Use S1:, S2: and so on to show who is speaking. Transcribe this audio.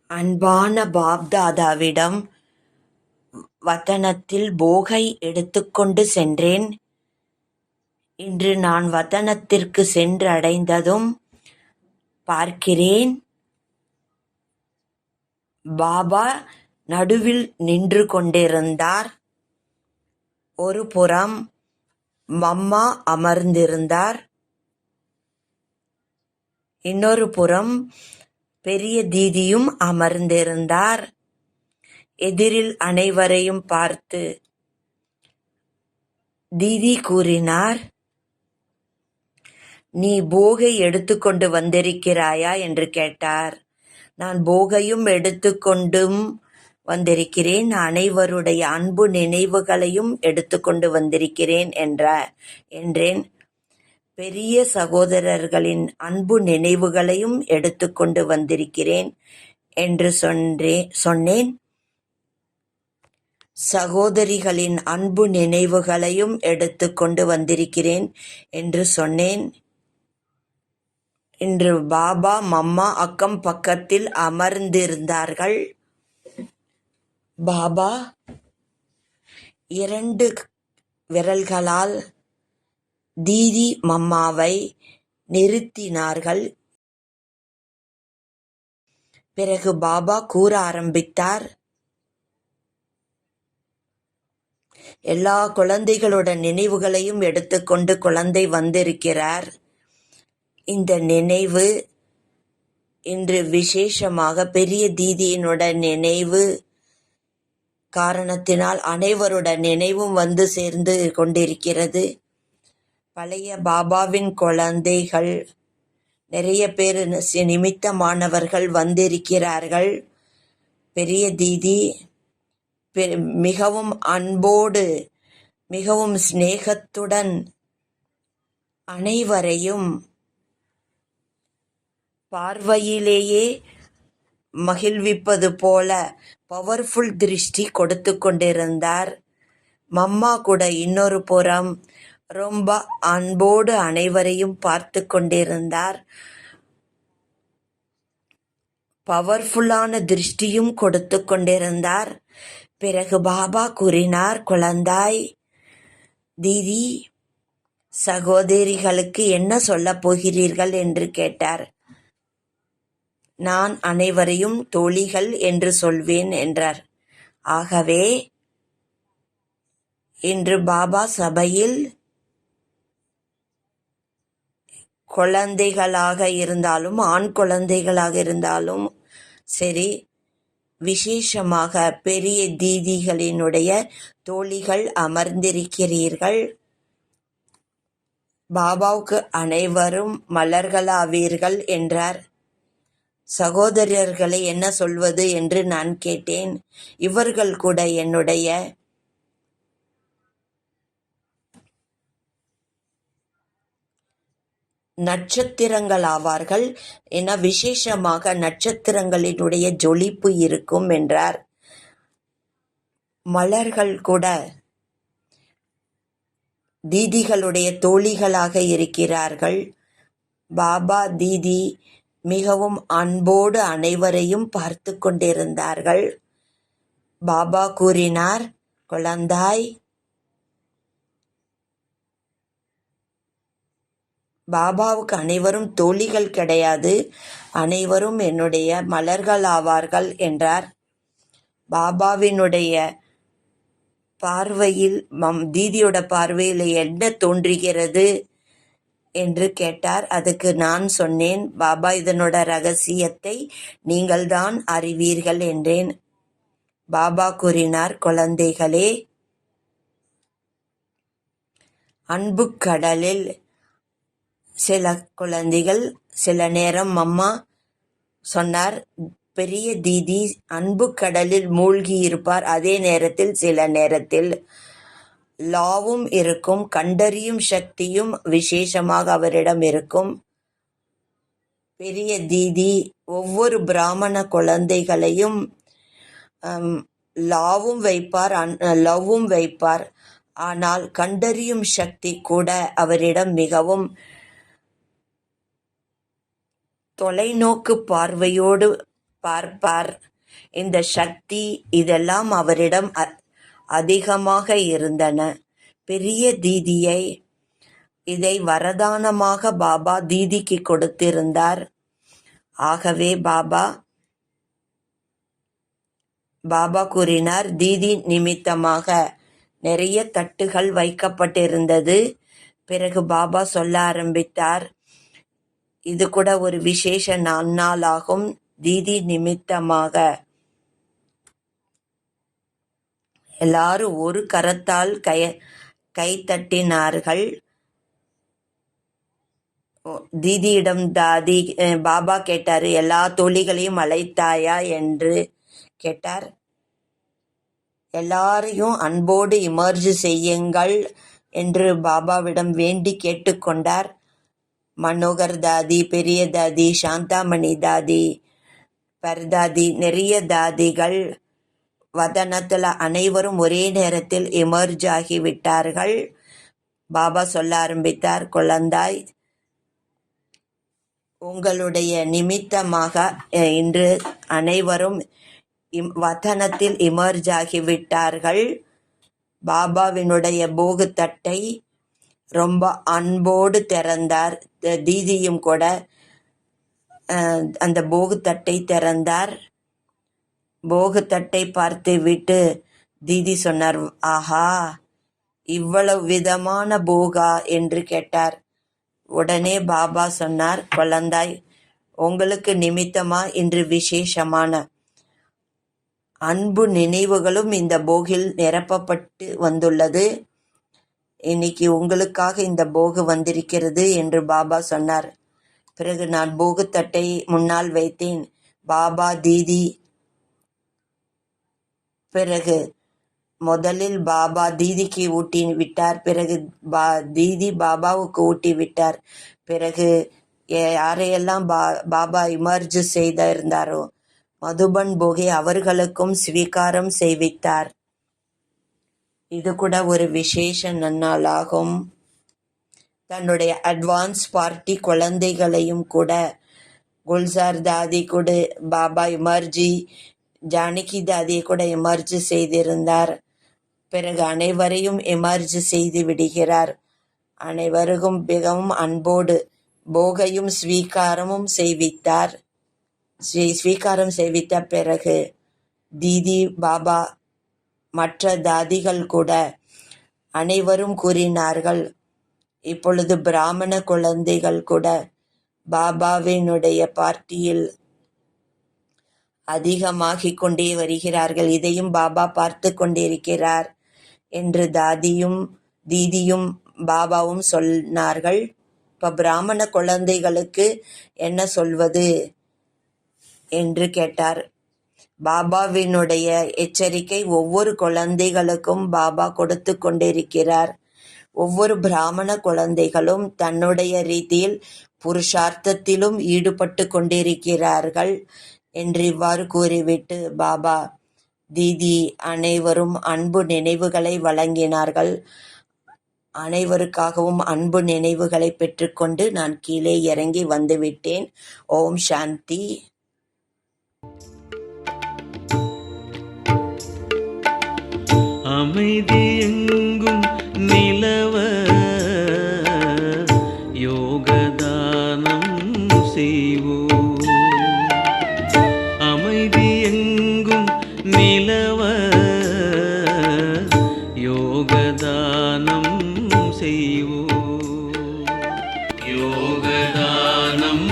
S1: அன்பான பாப்தாதாவிடம் வதனத்தில் போகை எடுத்துக்கொண்டு சென்றேன். இன்று நான் வதனத்திற்கு சென்றடைந்ததும் பார்க்கிறேன், பாபா நடுவில் நின்று கொண்டிருந்தார். ஒரு புறம் மம்மா அமர்ந்திருந்தார், இன்னொரு புறம் பெரிய தீதியும் அமர்ந்திருந்தார். எதிரில் அனைவரையும் பார்த்து தீதி கூறினார், நீ போகை எடுத்துக்கொண்டு வந்திருக்கிறாயா என்று கேட்டார். நான் போகையும் எடுத்துக்கொண்டும் வந்திருக்கிறேன், அனைவருடைய அன்பு நினைவுகளையும் எடுத்துக்கொண்டு வந்திருக்கிறேன் என்றேன். பெரிய சகோதரர்களின் அன்பு நினைவுகளையும் எடுத்துக்கொண்டு வந்திருக்கிறேன் என்று சொன்னேன். சகோதரிகளின் அன்பு நினைவுகளையும் எடுத்துக்கொண்டு வந்திருக்கிறேன் என்று சொன்னேன். இன்று பாபா மம்மா அக்கம் பக்கத்தில் அமர்ந்திருந்தார்கள். பாபா 2 விரல்களால் தீதி மம்மாவை நிறுத்தினார்கள். பிறகு பாபா கூற ஆரம்பித்தார், எல்லா குழந்தைகளோட நினைவுகளையும் எடுத்துக்கொண்டு குழந்தை வந்திருக்கிறார். இந்த நினைவு இன்று விசேஷமாக பெரிய தீதியினோட நினைவு காரணத்தினால் அனைவரோட நினைவும் வந்து சேர்ந்து கொண்டிருக்கிறது. பழைய பாபாவின் குழந்தைகள் நிறைய பேர் நிமித்தமானவர்கள் வந்திருக்கிறார்கள். பெரிய தீதி மிகவும் அன்போடு மிகவும் சிநேகத்துடன் அனைவரையும் பார்வையிலேயே மகிழ்விப்பது போல பவர்ஃபுல் திருஷ்டி கொடுத்து கொண்டிருந்தார். மம்மா கூட இன்னொரு புறம் ரொம்ப அன்போடு அனைவரையும் பார்த்து கொண்டிருந்தார். பவர்ஃபுல்லான திருஷ்டியும் கொடுத்து கொண்டிருந்தார். பிறகு பாபா கூறினார், குழந்தாய், தீதி சகோதரிகளுக்கு என்ன சொல்லப் போகிறீர்கள் என்று கேட்டார். நான் அனைவரையும் தோழிகள் என்று சொல்வேன் என்றார். ஆகவே இன்று பாபா சபையில் குழந்தைகளாக இருந்தாலும் ஆண் குழந்தைகளாக இருந்தாலும் சரி, விசேஷமாக பெரிய தீதிகளினுடைய தோழிகள் அமர்ந்திருக்கிறீர்கள். பாபாவுக்கு அனைவரும் மலர்களாவீர்கள் என்றார். சகோதரர்களை என்ன சொல்வது என்று நான் கேட்டேன். இவர்கள் கூட என்னுடைய நட்சத்திரங்கள் ஆவார்கள் என விசேஷமாக நட்சத்திரங்களினுடைய ஜொலிப்பு இருக்கும் என்றார். மலர்கள் கூட தீதிகளுடைய தோழிகளாக இருக்கிறார்கள். பாபா தீதி மிகவும் அன்போடு அனைவரையும் பார்த்து கொண்டிருந்தார்கள். பாபா கூறினார், குழந்தாய், பாபாவுக்கு அனைவரும் தோழிகள் கிடையாது, அனைவரும் என்னுடைய மலர்கள் ஆவார்கள் என்றார். பாபாவினுடைய பார்வையில் தீதியோட பார்வையில் என்ன தோன்றுகிறது என்று கேட்டார். அதுக்கு நான் சொன்னேன், பாபா இதனோட ரகசியத்தை நீங்கள்தான் அறிவீர்கள் என்றேன். பாபா கூறினார், குழந்தைகளே, அன்பு கடலில் சில குழந்தைகள் சில நேரம் மம்மா சொன்னார், பெரிய தீதி அன்பு கடலில் மூழ்கி இருப்பார். அதே நேரத்தில் சில நேரத்தில் லாவும் இருக்கும், கண்டறியும் சக்தியும் விசேஷமாக அவரிடம் இருக்கும். பெரிய தீதி ஒவ்வொரு பிராமண குழந்தைகளையும் லாவும் வைப்பார், லவ்வும் வைப்பார். ஆனால் கண்டறியும் சக்தி கூட அவரிடம் மிகவும் தொலைநோக்கு பார்வையோடு பார்ப்பார். இந்த சக்தி இதெல்லாம் அவரிடம் அதிகமாக இருந்தன. பெரிய தீதியை இதை வரதானமாக பாபா தீதிக்கு கொடுத்திருந்தார். ஆகவே பாபா கூறினார், தீதி நிமித்தமாக நிறைய தட்டுகள் வைக்கப்பட்டிருந்தது. பிறகு பாபா சொல்ல ஆரம்பித்தார், இது கூட ஒரு விசேஷ நன்னாளாகும். தீதி நிமித்தமாக எல்லாரும் ஒரு கரத்தால் கை தட்டினார்கள். தீதியிடம் பாபா கேட்டார், எல்லா தோழிகளையும் அழைத்தாயா என்று கேட்டார். எல்லாரையும் அன்போடு இமர்ஜ் செய்யுங்கள் என்று பாபாவிடம் வேண்டி கேட்டுக்கொண்டார். மனோகர் தாதி, பெரிய தாதி, சாந்தாமணி தாதி, பர்தாதி, நிறைய தாதிகள் வதனத்தில் அனைவரும் ஒரே நேரத்தில் எமர்ஜ் ஆகிவிட்டார்கள். பாபா சொல்ல ஆரம்பித்தார், குழந்தாய், உங்களுடைய நிமித்தமாக இன்று அனைவரும் வதனத்தில் எமர்ஜ் ஆகிவிட்டார்கள். பாபாவினுடைய போகு தட்டை ரொம்ப அன்போடு திறந்தார். தீதியும் கூட அந்த போகு தட்டை திறந்தார். போகு தட்டை பார்த்து விட்டு தீதி சொன்னார், ஆஹா, இவ்வளவு விதமான போகா என்று கேட்டார். உடனே பாபா சொன்னார், குழந்தாய், உங்களுக்கு நிமித்தமா இன்று விசேஷமான அன்பு நினைவுகளும் இந்த போகில் நிரப்பப்பட்டு வந்துள்ளது. இன்னைக்கு உங்களுக்காக இந்த போகு வந்திருக்கிறது என்று பாபா சொன்னார். பிறகு நான் போகு தட்டை முன்னால் வைத்தேன். பாபா தீதி, பிறகு முதலில் பாபா தீதிக்கு ஊட்டி விட்டார். பிறகு தீதி பாபாவுக்கு ஊட்டி விட்டார். பிறகு யாரையெல்லாம் பாபா இமர்ஜ் செய்திருந்தாரோ மதுபன் போகி அவர்களுக்கும் ஸ்வீகாரம் செய்வித்தார். இது கூட ஒரு விசேஷ நன்னாளாகும். தன்னுடைய அட்வான்ஸ் பார்ட்டி குழந்தைகளையும் கூட குல்சார் தாதி கூட பாபா இமர்ஜி, ஜானகி தாதியை கூட எமர்ஜ் செய்திருந்தார். பிறகு அனைவரையும் எமர்ஜ் செய்து விடுகிறார். அனைவருக்கும் மிகவும் அன்போடு போகையும் ஸ்வீகாரமும் செய்வித்தார். ஸ்வீகாரம் செய்வித்த பிறகு தீதி, பாபா, மற்ற தாதிகள் கூட அனைவரும் கூறினார்கள், இப்பொழுது பிராமண குழந்தைகள் கூட பாபாவினுடைய பார்ட்டியில் அதிகமாகிக் கொண்டே வருகிறார்கள். இதையும் பாபா பார்த்து கொண்டிருக்கிறார் என்று தீதியும் பாபாவும் சொன்னார்கள். இப்போ பிராமண குழந்தைகளுக்கு என்ன சொல்வது என்று கேட்டார். பாபாவினுடைய எச்சரிக்கை ஒவ்வொரு குழந்தைகளுக்கும் பாபா கொடுத்து கொண்டிருக்கிறார். ஒவ்வொரு பிராமண குழந்தைகளும் தன்னுடைய ரீதியில் புருஷார்த்தத்திலும் ஈடுபட்டு கொண்டிருக்கிறார்கள் என்று இவ்வாறு கூறிவிட்டு பாபா தீதி அனைவரும் அன்பு நினைவுகளை வழங்கினார்கள். அனைவருக்காகவும் அன்பு நினைவுகளை பெற்றுக்கொண்டு நான் கீழே இறங்கி வந்துவிட்டேன். ஓம் சாந்தி.
S2: அமைதி எங்கும் நிலவ யோகதானம் செய்வோம். அமைதி எங்கும் நிலவ யோகதானம் செய்வோம். யோகதானம்